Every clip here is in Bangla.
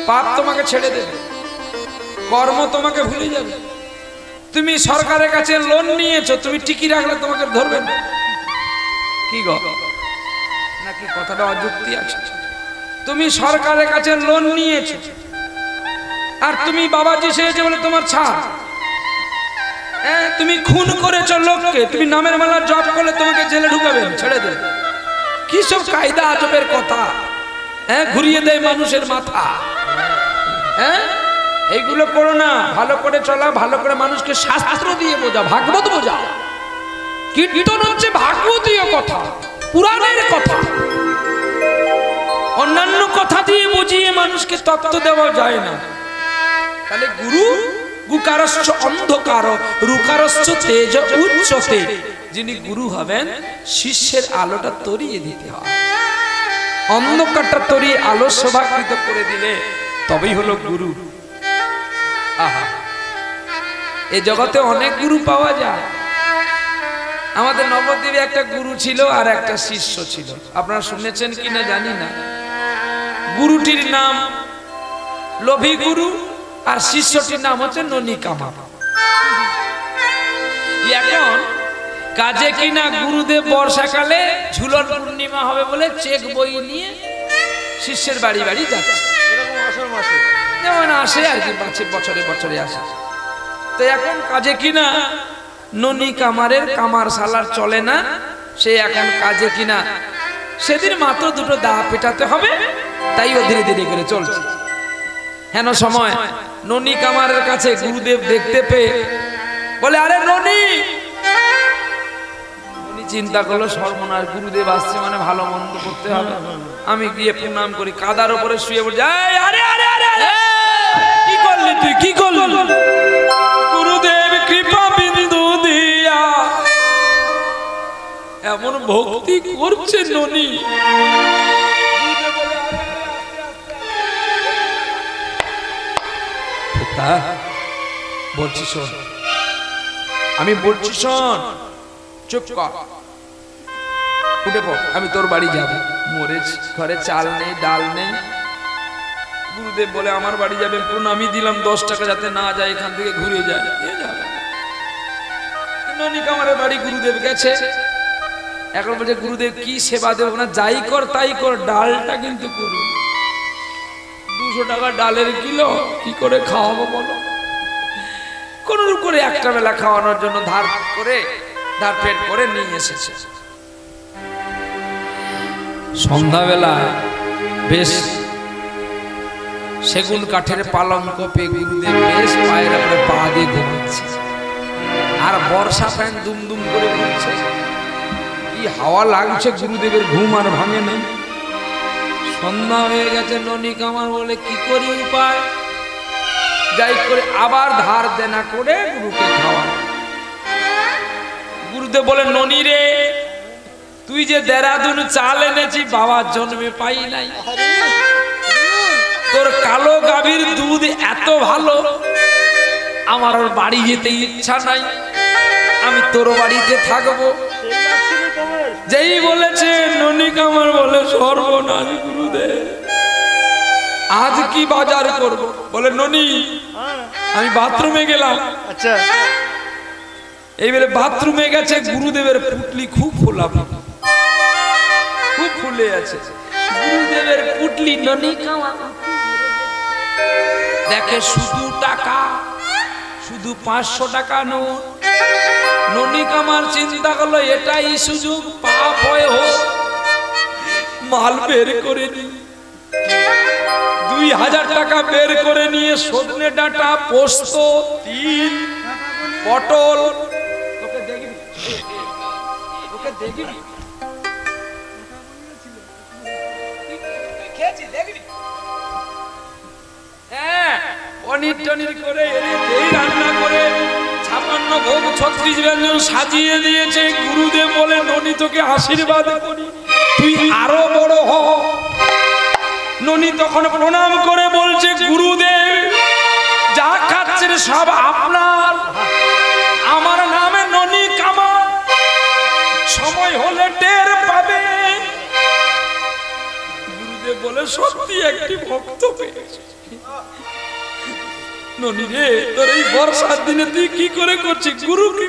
পাপ তোমাকে ছেড়ে দেবে, কর্ম তোমাকে ভুলে যাবে। তুমি সরকারের কাছে লোন নিয়েছো, তুমি টিকি রাখলে তোমাকে ধরবে না। কি গো, নাকি কথাটা অযুক্তি আছে? তুমি সরকারের কাছে লোন নিয়েছো আর তুমি বাবাজি সেজে বলে তোমার ছাড়। তুমি খুন করেছো লোককে, তুমি নামের মালা জপ করলে তোমাকে জেলে ঢুকাবে, ছেড়ে দেবে। কি সব কায়দা আজবের কথা, ঘুরিয়ে দেয় মানুষের মাথা। এইগুলো করো না। ভালো করে চলা, ভালো করে মানুষকে শাস্ত্র দিয়ে বোঝা, ভাগবত বোঝা। কীর্তন হচ্ছে ভাগবতীয় কথা, পুরাণের কথা। অন্যান্য কথা দিয়ে বুঝিয়ে মানুষকে তত্ত্ব দেওয়া যায় না। তাহলে গুরু গুকারশ্চ অন্ধকার রুকারশ্চ তেজ উচ্চতে, যিনি গুরু হবেন শিষ্যের আলোটা তরিয়ে দিতে হয়। অন্ধকারটা তরিয়ে আলো শোভাকৃত করে দিলে তবেই হলো গুরু। আহা, এই জগতে অনেক গুরু পাওয়া যায়। আমাদের নবদ্বীপে একটা গুরু ছিল আর একটা শিষ্য ছিল, আপনারা শুনেছেন কিনা জানি না। গুরুটির নাম লোভী গুরু আর শিষ্যটির নাম হচ্ছে ননী কামার। এখন কাজে কিনা গুরুদেব বর্ষাকালে ঝুলন পূর্ণিমা হবে বলে চেক বই নিয়ে শিষ্যের বাড়ি বাড়ি যাচ্ছে, যেমন আসে আর কি, বছরে বছরে আসে। তো এখন কাজে কিনা ননী কামারের কামার সালার চলে না, সে এখন কাজে কিনা সেদিন মাত্র দুটো দা পেটাতে হবে, তাই ও ধীরে ধীরে করে চলছে। হেন সময় ননী কামারের কাছে গুরুদেব দেখতে পেয়ে বলে, আরে ননী। ননী চিন্তা করলো, সর্বনাশ, গুরুদেব আসছে মানে ভালো মন্দ করতে হবে, আমি গিয়ে প্রণাম করি। কাদার উপরে শুয়ে পড়ে, আরে আরে আরে আরে, কি করলি তুই, কি করলি? গুরুদেব কৃপা বিন্দু দিয়া। এমন ভক্তি করছে ননী। বলছি শোন, আমি বলছি শোন, চুপ কর, উঠে পড়, আমি তোর বাড়ি যাব। মরেছি, ঘরে চাল নেই, ডাল নেই। গুরুদেব বলে আমার বাড়ি যাবে, প্রণামী দিলাম 10 টাকা, যাতে না যায়, এখান থেকে ঘুরে যায়। ননী কামারের বাড়ি গুরুদেব গেছে। এখন বলছে, গুরুদেব কি সেবা দেব না, যাই কর তাই কর, ডালটা কিন্তু করুন। 200 টাকা ডালের কিলো, কি করে খাওয়াবো বলো? কোন করে একটা বেলা খাওয়ানোর জন্য ধার পেট করে নিয়ে এসেছে। সন্ধ্যাবেলা বেশ সেগুন কাঠের পালঙ্ক পেয়ে গুরুদেব বেশ পায়ের উপরে পা দিয়ে ঘুমাচ্ছে, আর বর্ষা ফ্যান দুম দুম করে ঘুরছে। কি হাওয়া লাগছে, গুরুদেবের ঘুম আর ভাঙে নেই। সন্ধ্যা হয়ে গেছে। ননী কামার বলে, কি করি উপায়? যাই করে আবার ধার দেনা করে গুরুকে খাওয়া। গুরুদেব বলে, ননী রে, তুই যে দেরাদুন চাল এনেছি, বাবার জন্মে পাই নাই। তোর কালো গাভীর দুধ এত ভালো, আমার ওর বাড়ি যেতে ইচ্ছা নাই, আমি তোর বাড়িতে থাকবো। যেই বলেছে ননী কামার বলে, সর্বনাশ গুরুদেব, আজ কি বাজার করব? বলে, ননী আমি বাথরুমে গেলাম। আচ্ছা, এইবারে বাথরুমে গেছে, গুরুদেবের পুটলি খুব ফোলা, খুব ফুলে আছে। গুরুদেবের পুটলি ননী কামার দেখে, শুধু টাকা, শুধু 500 টাকা নোট। ননী কামার চিন্তা করলো, এটাই সুযোগ, পাপ হয় হোক, মাল বের করে নি। 2000 টাকা বের করে নিয়ে সজনে ডাঁটা, পোস্ত, তিল, পটল, তোকে দেখবি, তোকে দেখবি, খেয়েছি দেখবি, হ্যাঁ, পনির টনির করে এই রান্না করে 56 ভোগ 36 ব্যঞ্জন সাজিয়ে দিয়েছে। গুরুদেব বলে, ননী তোকে আশীর্বাদ করি, তুই আরো বড় হ। ননী তখন প্রণাম করে বলছে, গুরুদেব যা খাচ্ছেন সব আপনার, আমার নামে ননী কামার, সময় হলে টের পাবে। গুরুদেব বলে, সত্যি একটি ভক্ত পেয়েছে। ননি রে, তোর এই বর্ষার দিনে তুই কি করে করছিস? গুরু কি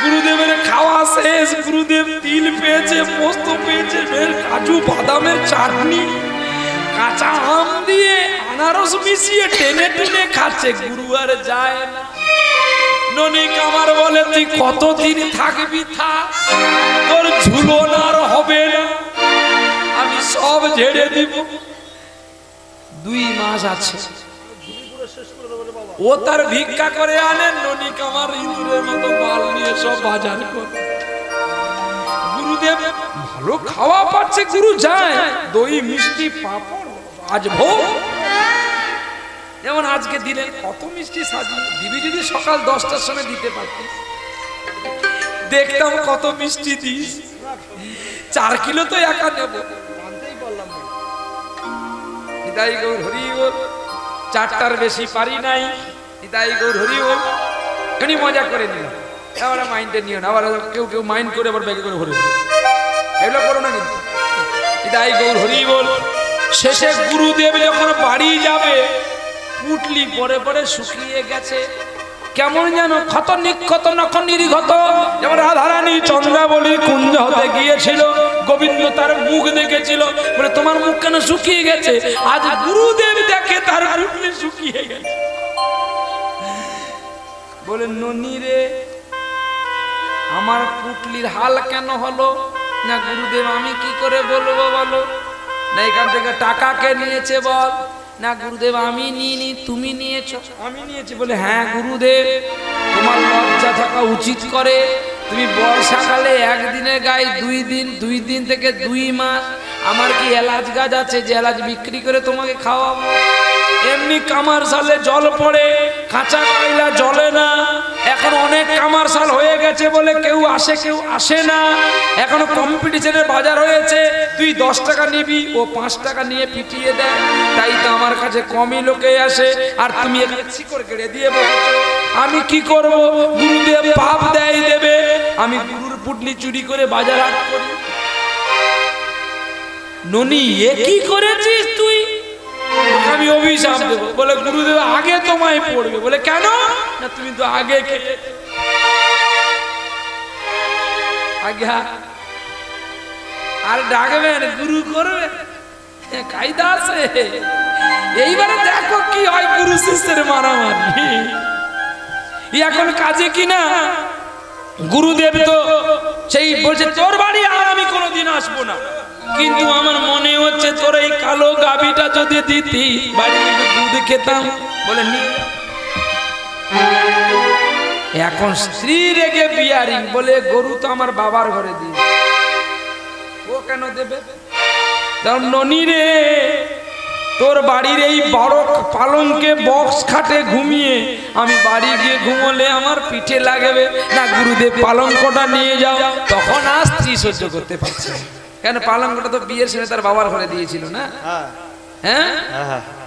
গুরুদেবের খাওয়া শেষ, গুরুদেব তিল পেয়েছে, পোস্ত পেয়েছে, কাজু বাদামের চাটনি, কাঁচা আম দিয়ে আনারস মিশিয়ে টেনে টেনে খাচ্ছে। গুরু আর যায় না। ননি কামার বলে, তুই কতদিন থাকবি থাক, তোর ঝুলন আর হবে না, আমি সব ঝেড়ে দিব। 2 মাস আছে, ও তার ভিক্ষা করে আনে, ননি কামার ইঁদুরের মতো মাল নিয়ে সব বাজার করে। গুরুদেব ভালো খাওয়া পাচ্ছে, গুরু যায়, দই মিষ্টি পাপড় রাজভোগ। যেমন আজকে দিলেন, কত মিষ্টি সাজিয়ে দিবি, যদি সকাল 10টার সময় দিতে পারতিস, দেখতাম কত মিষ্টি দিস। 4 কিলো তো একা নেব, জানতেই পারলাম না। নিতাই গৌর হরি বল, 4টার বেশি পারি নাই। নিতাই গৌর হরি বল, এমনি মজা করে নিলাম, আবার মাইন্ডে নিও না, আবার কেউ কেউ মাইন্ড করে আবার ব্যাগে করে হরি বল, এগুলো করো না কিন্তু। নিতাই গৌর হরি বল। শেষে গুরুদেব যখন বাড়ি যাবে, পুটলি পরে পরে শুকিয়ে গেছে, কেমন যেন ক্ষত নিক্ষত নখ নির্গত। যেমন রাধারানী চন্দ্রাবলী কুঞ্জ হতে গিয়েছিল, গোবিন্দ তার মুখ দেখেছিল, বলে তোমার মুখ কেন শুকিয়ে গেছে? আজ গুরুদেব দেখে তার পুটলি শুকিয়ে গেছে। বলে, ননি রে, আমার পুটলির হাল কেন হলো? না গুরুদেব, আমি কি করে বলবো বলো? না এখান থেকে টাকা কে নিয়েছে বল? না গুরুদেব, আমি নিইনি, তুমি নিয়েছো। আমি নিয়েছি। বলে, হ্যাঁ গুরুদেব, তোমার লজ্জা থাকা উচিত করে। তুমি বর্ষাকালে একদিনের গায়ে 2 দিন, 2 দিন থেকে 2 মাস। আমার কি এলাচ গাছ আছে যে এলাচ বিক্রি করে তোমাকে খাওয়াবো? এমনি কামারশালে জল পড়ে, কাঁচা কয়লা জ্বলে না। এখন অনেক কামারশাল হয়ে গেছে বলে কেউ আসে কেউ আসে না। এখন কম্পিটিশনের বাজার হয়েছে, তুই 10 টাকা নিবি, ও 5 টাকা নিয়ে পিটিয়ে দেয়। তাই তো আমার কাছে কমই লোকে আসে, আর তুমি এখানে শিকড় কেড়ে দিয়ে বসেছো। আমি কি করব? গুরুদেব পাপ দেয় দেবে, আমি গুরুর পুটলি চুরি করে বাজার হাট করি। ননি, এ কি করেছিস তুই? আমি অভিশাপ দেবো। বলে, গুরুদেব আগে তোমায় পড়বে। বলে, কেন? না তুমি তো আগে খেলে। আগে আর ডাকবেন, গুরু করবে, কায়দা আছে। এইবারে দেখো কি হয়, গুরু শিষ্যের মারামারি। এখন কাজে কিনা গুরুদেব তো সেই বলছে, তোর বাড়ি আর আমি কোনোদিন আসবো না, কিন্তু আমার মনে হচ্ছে তোর এই কালো গাভীটা যদি দিতি, বাড়ি দুধ খেতাম। বলে, এখন স্ত্রী রেগে বিয়ারিং। বলে, গরু তো আমার বাবার ঘরে দিয়ে, ও কেন দেবে? ননি রে, তোর বাড়ির এই বড় পালঙ্কে বক্স খাটে ঘুমিয়ে আমি বাড়ি গিয়ে ঘুমোলে আমার পিঠে লাগবে না। গুরুদেব পালঙ্কটা নিয়ে যাও। তখন আর স্ত্রী সহ্য করতে পারছে, কেন পালঙ্কটা তো বিয়ের সময় তার বাবার ঘরে দিয়েছিল না। হ্যাঁ,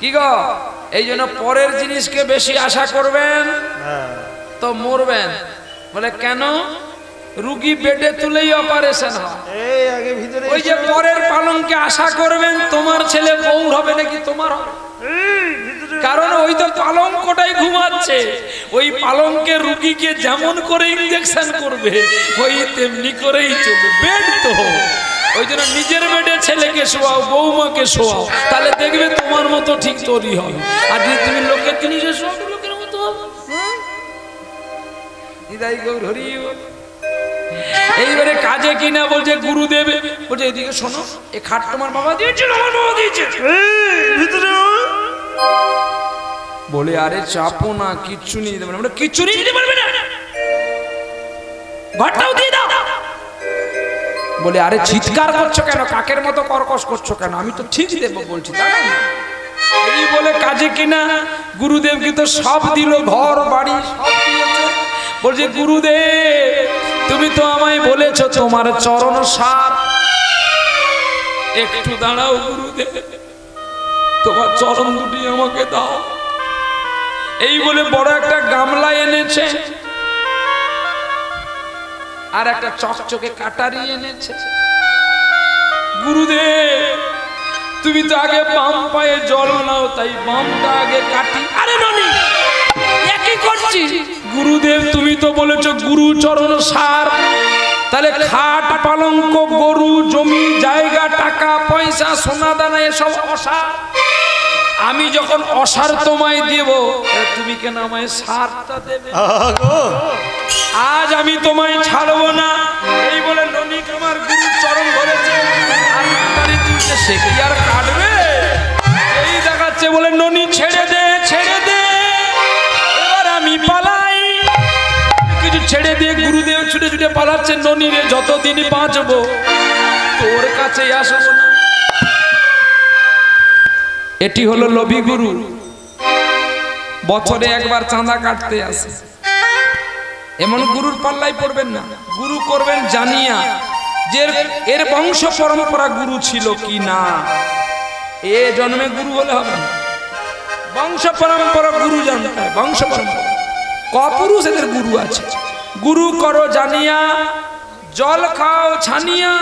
কি গো, এই জন্য পরের জিনিসকে বেশি আশা করবেন তো মরবেন। বলে, কেন? রুগী বেডে তুলেই অপারেশন হয়, ওই যে পরের পালঙ্কে আশা করবেন তোমার ছেলে বউ হবে নাকি তোমার হবে? কারণ ওই তো পালঙ্কটাই ঘুমাচ্ছে, ওই পালঙ্কে রুগীকে যেমন করে ইনজেকশন করবে ওই তেমনি করেই চলবে। বেড তো, ওই জন্য নিজের বেডে ছেলেকে শোয়াও, বৌমাকে শোয়াও, তাহলে দেখবে তোমার মতো ঠিক তৈরি হবে। আর যদি তুমি লোকের জিনিসে শোয়াও, লোকের মতো হবে। নিতাই গৌর হরি বল। এইবারে কাজে কিনা বলছে গুরুদেব, বলছে এদিকে শোনো, এই খাট তোমার বাবা দিয়েছিল? আমার বাবা দিয়েছে। বলে, আরে চাপো না, কিচ্ছু নিয়ে দিতে পারবে না। কিচ্ছু নিয়ে দিতে পারবে না, ঘরটাও দিয়ে দাও। বলে, আরে চিৎকার করছো কেন, কাকের মতো কর্কশ করছো কেন? আমি তো ঠিক দেবো বলছি। এই বলে কাজে কিনা গুরুদেব কিন্তু সব দিল, ঘর বাড়ি সব দিয়েছে। বলছে, গুরুদেব তুমি তো আমায় বলেছো তোমার চরণ সার, একটু দাঁড়াও গুরুদেব, তোমার চরণ দুটি আমাকে দাও। এই বলে বড় একটা গামলা এনেছে, আর একটা চকচকে কাটারি এনেছে। গুরুদেব তুমি তো আগে বাম পায়ে জল নাও, তাই বামটা আগে কাটি। আরে ননি একই করছি। গুরুদেব তুমি তো বলেছো গুরু চরণ সার, তাহলে খাট পালঙ্ক গরু জমি জায়গা টাকা পয়সা সোনা দানা এসব অসার। আমি যখন অসার তোমায় দেব, তুমি কেন আমায় সারটা দেবে? আজ আমি তোমায় ছাড়বো না। এই বলে ননিক আমার গুরু চরণ ধরেছে, আর তুলছে, সে কি আর কাটবে? এই দেখাচ্ছে বলে ননি ছেড়ে দে, ছেড়ে দে, এবার আমি পালাই। কিছু ছেড়ে দিয়ে গুরুদেব ছুটে ছুটে পালাচ্ছে। ননি রে, যতদিন বাঁচবো তোর কাছে আসবো না। এটি হলো লোভী গুরু, বছরে একবার চাঁদা কাটতে আসে। এমন গুরুর পাল্লাই পড়বেন না। গুরু করবেন জানিয়া যে এর বংশ পরম্পরা গুরু ছিল কি না। এ জন্মে গুরু হলে হবে না, বংশ পরম্পরা গুরু জানতে হয়। বংশ পরম্পরা কপুরুষ এদের গুরু আছে। গুরু করো জানিয়া, জল খাও ছানিয়া,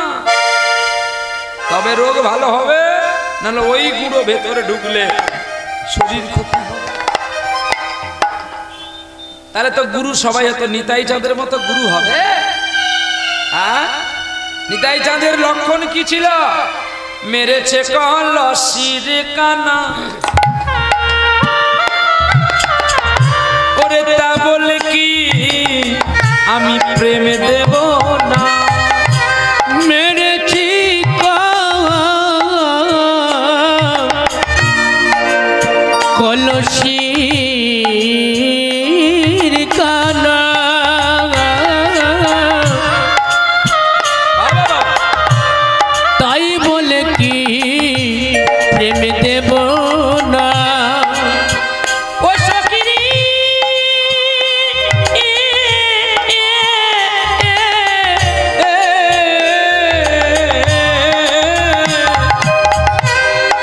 তবে রোগ ভালো হবে, নাহলে ওই গুঁড়ো ভেতরে ঢুকলে শরীর ক্ষতি হবে। তাহলে তো গুরু সবাই হতো নিতাই চাঁদের মতো গুরু হবে। হ্যাঁ, নিতাই চাঁদের লক্ষণ কি ছিল? মেরেছে কলসির কানা, ওরে তা বলে কি আমি প্রেমে দেব না। মেরেছি কলসির কানা, তাই বলে কি প্রেমে দেব না। ও সখিনী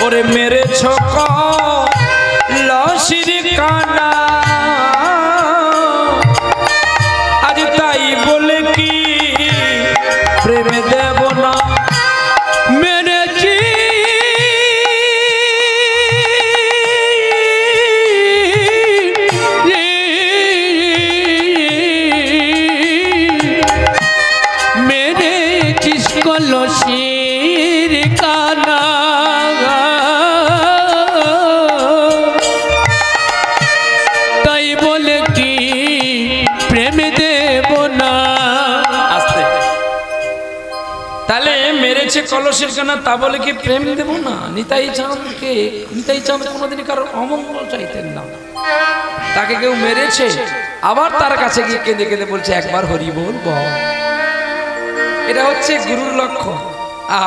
ওরে মেরেছ কলসির কানা, আজ তাই বলে কি প্রেমে দেব না। মেরেছি মেরেছিস কলসির কানা, তাই বলে কি প্রেমে দেব না। আস্তে, তাহলে মেরেছে কলসির কানা, তা বলে কি প্রেম দেব না? নিতাই চাঁদকে, নিতাই চাঁদ কোনোদিনই কারোর অমঙ্গল চাইতেন না। তাকে কেউ মেরেছে, আবার তার কাছে গিয়ে কেঁদে কেঁদে বলছে একবার হরি বল বল। এটা হচ্ছে গুরুর লক্ষণ।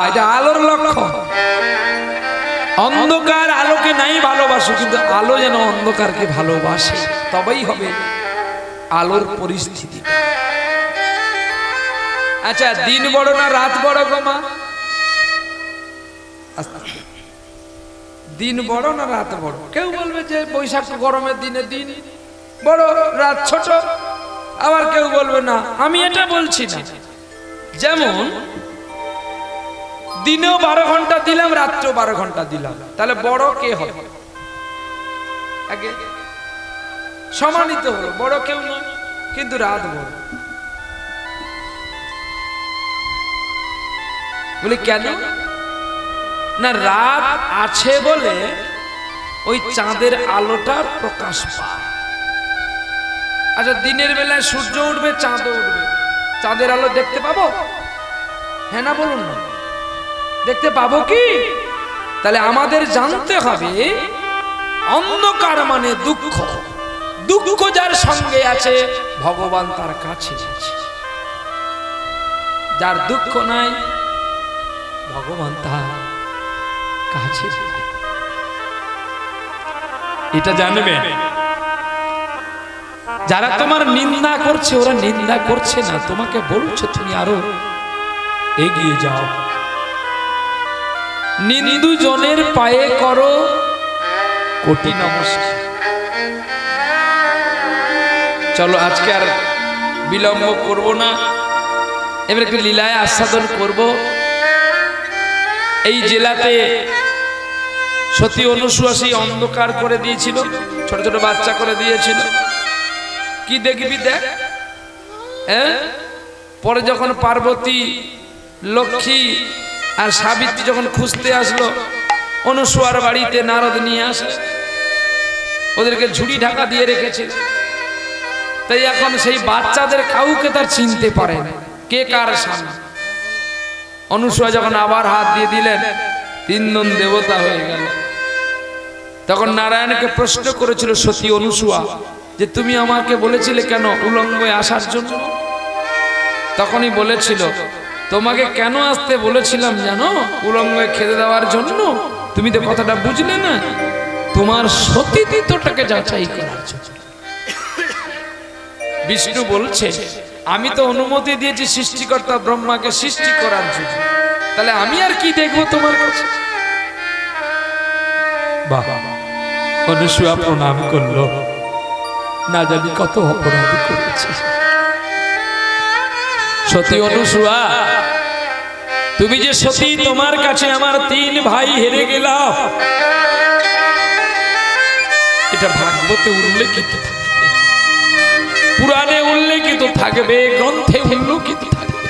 এটা আলোর লক্ষণ। অন্ধকার আলোকে নাই ভালোবাসো, কিন্তু আলো যেন অন্ধকারকে ভালোবাসে, তবেই হবে আলোর পরিস্থিতি। আচ্ছা, দিন বড় না রাত বড় গো মা? দিন বড় না রাত বড়? কেউ বলবে যে বৈশাখ গরমের দিনে দিন বড় রাত ছোট, আবার কেউ বলবে না। আমি এটা বলছি না। যেমন দিনেও 12 ঘন্টা দিলাম, রাত্রেও 12 ঘন্টা দিলাম, তাহলে বড় কে হবে? আগে সমানিত হলো, বড় কেউ নয়, কিন্তু রাত বড়। বলে কেন না? রাত আছে বলে ওই চাঁদের আলোটা প্রকাশ পায়। আচ্ছা, দিনের বেলায় সূর্য উঠবে, চাঁদ উঠবে, চাঁদের আলো দেখতে পাবো? হ্যাঁ না বলুন না, দেখতে পাবো কি? তাহলে আমাদের জানতে হবে অন্ধকার মানে দুঃখ। দুঃখ যার সঙ্গে আছে ভগবান তার কাছে আছে। যার দুঃখ নাই ভগবান তার কাছে। এটা জানবে। যারা তোমার নিন্দা করছে, ওরা নিন্দা করছে না, তোমাকে বলছে তুমি আরো এগিয়ে যাও। নিন্দু জনের পায়ে করো কোটি নমস্কার। চলো আজকে আর বিলম্ব করব না, এবার একটু লীলায় আস্বাদন করব। এই জেলাতে সতী অনুসূয়া সেই অন্ধকার করে দিয়েছিল, ছোট ছোট বাচ্চা করে দিয়েছিল। কি দেখবি দেখ, পরে যখন পার্বতী, লক্ষ্মী আর সাবিত্রী যখন খুঁজতে আসলো অনুসূয়ার বাড়িতে, নারদ নিয়ে আসে, ওদেরকে ঝুড়ি ঢাকা দিয়ে রেখেছিল। তাই এখন সেই বাচ্চাদের কাউকে তার চিনতে পারে না কে কার স্বামী। অনুসূয়া যখন আবার হাত দিয়ে দিলেন, তিনজন দেবতা হয়ে গেল। তখন নারায়ণকে প্রশ্ন করেছিল সতী অনুসূয়া যে তুমি আমাকে বলেছিলে কেন উলঙ্গে আসার জন্য? তখনই বলেছিল তোমাকে কেন আসতে বলেছিলাম জানো? উলঙ্গে খেতে দেওয়ার জন্য। তুমি তো কথাটা বুঝলে না, তোমার সতীত্বটাকে যাচাই করার জন্য। বিষ্ণু বলছে আমি তো অনুমতি দিয়েছি সৃষ্টিকর্তা ব্রহ্মাকে সৃষ্টি করার জন্য, তাহলে আমি আর কি দেখবো তোমার কাছে? বাবা অনুসূয়া প্রণাম করলো, না জানি কত অপরাধ করেছে। সতী অনুসূয়া তুমি যে সতী, তোমার কাছে আমার 3 ভাই হেরে গেলাম, এটা ভাগবতে উল্লেখিত থাকবে, পুরাণে উল্লেখিত থাকবে, গ্রন্থে উল্লেখিত থাকবে।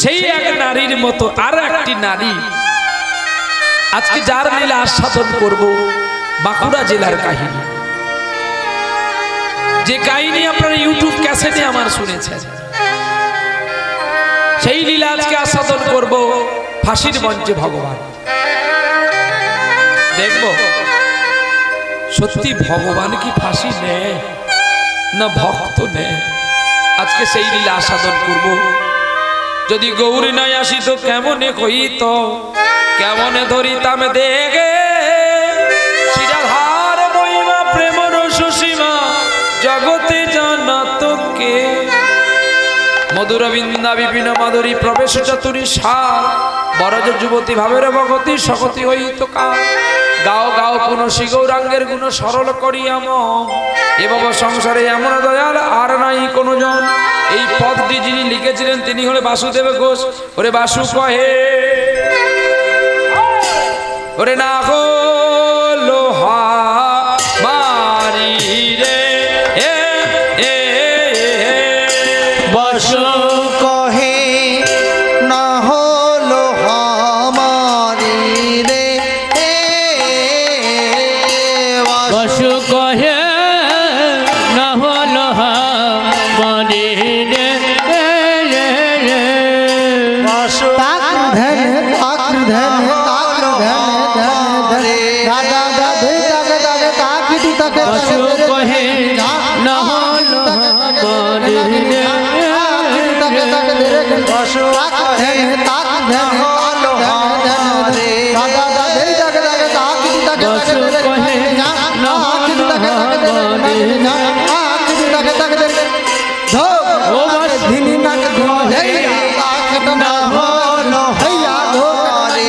সেই এক নারীর মতো আর একটি নারী আজকে যার লীলা আস্বাদন করব, বাঁকুড়া জেলার কাহিনী। যে কাহিনী আপনারা ইউটিউব ক্যাসেটে আমার শুনেছেন, সেই লীলা আজকে আস্বাদন করব ফাঁসির মঞ্চে। ভগবান দেখব সত্যি ভগবান কি ফাঁসি নেয় না ভক্ত নেয়, আজকে সেই লীলা আস্বাদন করব। যদি গৌরী নাই আসিত কেমনে কইত, কেমনে ধরিতাম দেখে শিরাধার মহিমা প্রেম রসসীমা জগতে জানাত কে। মধুর বৃন্দা বিপিন মাধুরী প্রবেশ চতুরী সার, বরজ যুবতী ভাবের ভগতি সকতি হইত কার। গাও গাও পুনশী গৌরাঙ্গের গুণ সরল করিয়া মন, এভাব সংসারে এমন দয়াল আর নাই কোনো জন। এই পদটি যিনি লিখেছিলেন তিনি হলে বাসুদেব ঘোষ। ওরে বাসু কহে ওরে না গো লোহা মারি রে, বাসু কহে না হলো হামারি রে, বাসু কহে না হলো হামারি রে। বাসু তাক ধন তাক ধন তাক ধন ধন রাজা গাধে তাক তাক তাকিটি তাক। বাসু কহে না হলো হামারি রে। বাসু তাক ধন তাক ধন হলো হামারে রাজা গাধে তাক তাক তাকিটি তাক। বাসু কহে না হলো হামারি রে। তাক তাক ধো ও বাস ধিনি নাক ধো হেয়া তাক না হলো হেয়া ধো রে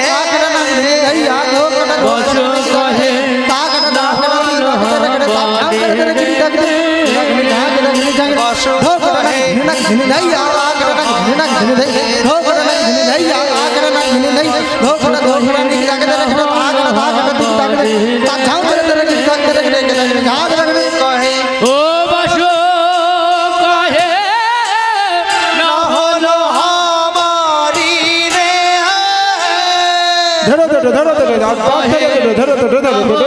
তাক না হেয়া ধো বাসু কহে তাক না হলো হামারে বাসু কহে নাক ধিনি হেয়া তাক না ধিনি ধো ধিনি হেয়া তাক না ধিনি ধো ধো নি তাক তাক তাক তাক যাও রে তাক তাক কহে ও বাসু কহে না হলো হামারি রে। ধরো ধরো ধরো ধরো ধরো ধরো ধরো ধরো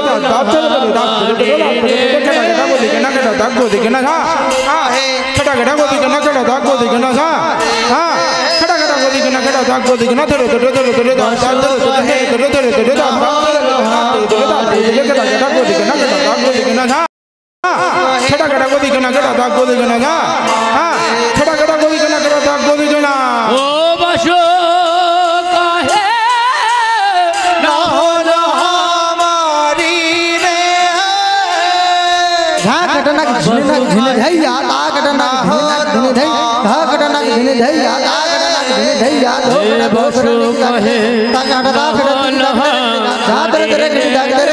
ও বাসু কহে না হলো হামারি রে। ঘাটনাক ঝিনক ঝিন ধৈয়া তাকটনা ঝিনক ঝিন ধৈ ঘাটনাক ঝিন ধৈয়া তাকটনাক ঝিন ধৈয়া হে বাসু কহে তাকট তাকট হলো জাদর দরে জাদর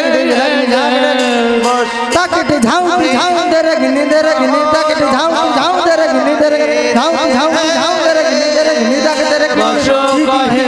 তাকট ঝাউ ঝাউ দরে গনি দরে গনি তাকট ঝাউ ঝাউ দরে গনি দরে ঝাউ ঝাউ ঝাউ দরে গনি দরে গনি তাকট দরে বাসু কহে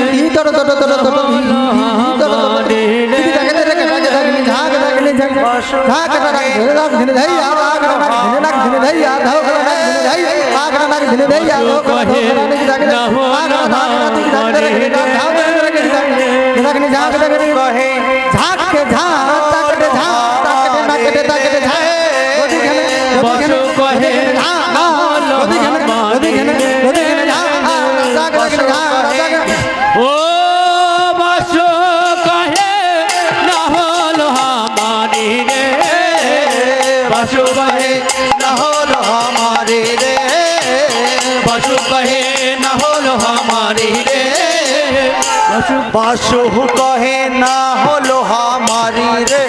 बासु कहे ना होलो हमारी रे,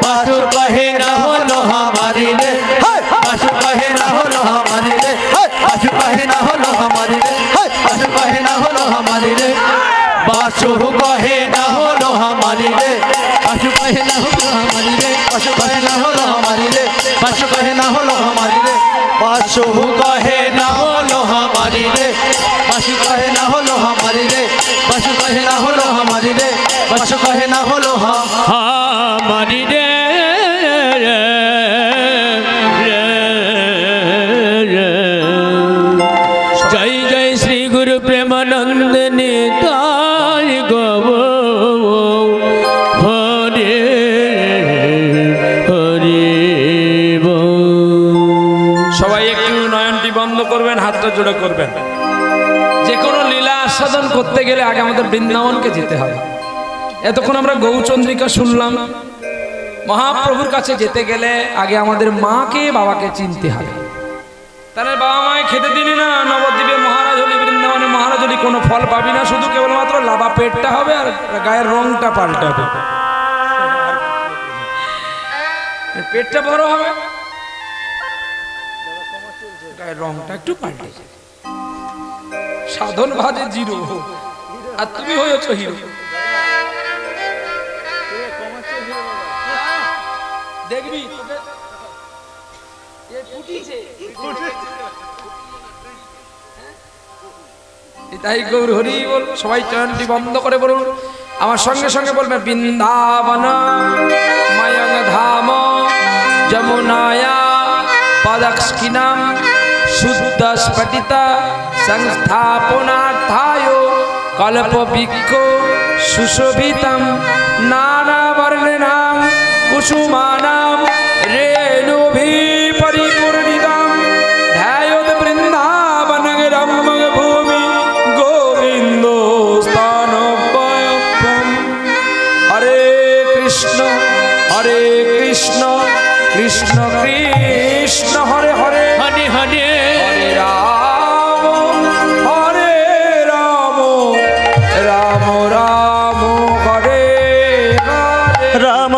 बासु कहे ना होलो हमारी रे, बासु कहे ना होलो हमारी रे, बासु कहे ना होलो हमारी रे, बासु कहे ना होलो हमारी रे, बासु कहे ना होलो हमारी रे, बासु कहे ना होलो हमारी रे, बासु कहे ना होलो हमारी रे, बासु कहे ना होलो हमारी रे, बासु कहे ना होलो हमारी रे, बासु कहे ना होलो हमारी रे, बासु कहे ना होलो हमारी रे, बासु कहे ना होलो हमारी रे। जय जय श्री गुरु प्रेमानंद निताय गौ हरे हरे সবাই একটু নয়নটি বন্ধ করবেন, হাতটা জোড়া করবেন। যে কোনো লীলা আস্বাদন করতে গেলে আগে আমাদের বৃন্দাবনকে যেতে হবে। এতক্ষণ আমরা গৌচন্দ্রিকা শুনলাম, মহাপ্রভুর কাছে যেতে গেলে আগে আমাদের মাকে বাবাকে চিনতে হবে। তাহলে বাবা মায় খেতে দিনি না, নবদ্বীপে মহারাজ হলি, বৃন্দাবনে মহারাজ হলি, কোনো ফল পাবি না, শুধু কেবলমাত্র লাভা পেটটা হবে আর গায়ের রংটা পাল্টাবে, পেটটা বড় হবে, গায়ের রংটা একটু পাল্টে যাবে। সাধন ভাজে জিরো আর তুমি হয়েছ হিরো। দেখবি তাই গৌর হরি বল। সবাই চয়নটি বন্ধ করে বলুন, আমার সঙ্গে সঙ্গে বলবে বৃন্দাবন মায়ং ধাম যমুনায়া পদস্কিনাম শুদ্ধ স্ফটিতা সংস্থাপনার্থায় কল্পবৃক্ষ সুশোভিতম নানা বর্ণনাম কুসুমানাম রেণুভি পরিপূর্ণিতাম ধ্যায়ত বৃন্দাবনং রম্য ভূমি গোবিন্দ স্থানব্যয়ম। হরে কৃষ্ণ কৃষ্ণ কৃষ্ণ কৃষ্ণ হরে হরে, হরে হরে, হরে রাম রাম রাম হরে হরে, রাম